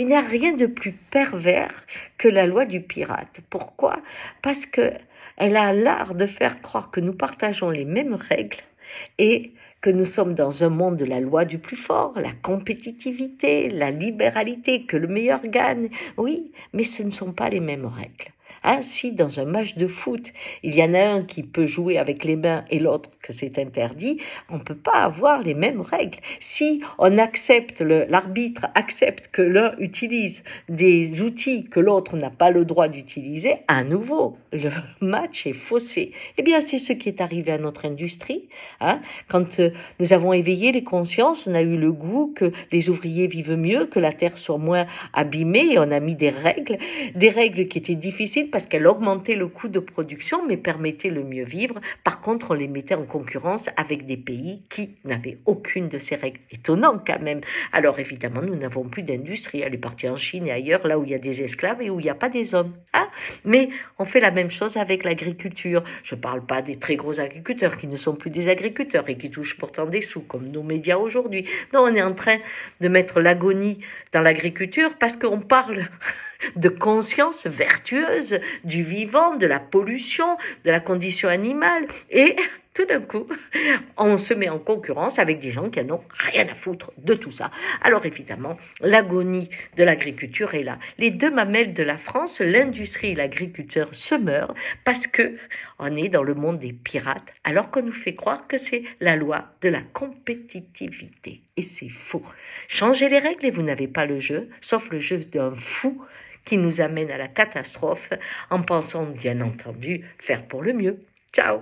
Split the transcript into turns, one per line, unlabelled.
Il n'y a rien de plus pervers que la loi du pirate. Pourquoi? Parce que elle a l'art de faire croire que nous partageons les mêmes règles et que nous sommes dans un monde de la loi du plus fort, la compétitivité, la libéralité, que le meilleur gagne. Oui, mais ce ne sont pas les mêmes règles. Hein, si dans un match de foot, il y en a un qui peut jouer avec les mains et l'autre que c'est interdit, on ne peut pas avoir les mêmes règles. Si on accepte, l'arbitre accepte que l'un utilise des outils que l'autre n'a pas le droit d'utiliser, à nouveau, le match est faussé. Eh bien, c'est ce qui est arrivé à notre industrie. Hein, quand nous avons éveillé les consciences, on a eu le goût que les ouvriers vivent mieux, que la terre soit moins abîmée, et on a mis des règles qui étaient difficiles parce qu'elles augmentaient le coût de production mais permettaient le mieux vivre. Par contre, on les mettait en concurrence avec des pays qui n'avaient aucune de ces règles. Étonnant quand même. Alors évidemment, nous n'avons plus d'industrie. Elle est partie en Chine et ailleurs, là où il y a des esclaves et où il n'y a pas des hommes. Hein, mais on fait la même chose avec l'agriculture. Je ne parle pas des très gros agriculteurs qui ne sont plus des agriculteurs et qui touchent pourtant des sous, comme nos médias aujourd'hui. Non, on est en train de mettre l'agonie dans l'agriculture parce qu'on parle de conscience vertueuse du vivant, de la pollution, de la condition animale. Et tout d'un coup, on se met en concurrence avec des gens qui n'ont rien à foutre de tout ça. Alors évidemment, l'agonie de l'agriculture est là. Les deux mamelles de la France, l'industrie et l'agriculteur, se meurent parce que on est dans le monde des pirates, alors qu'on nous fait croire que c'est la loi de la compétitivité. Et c'est faux. Changez les règles et vous n'avez pas le jeu, sauf le jeu d'un fou qui nous amène à la catastrophe en pensant bien entendu faire pour le mieux. Ciao!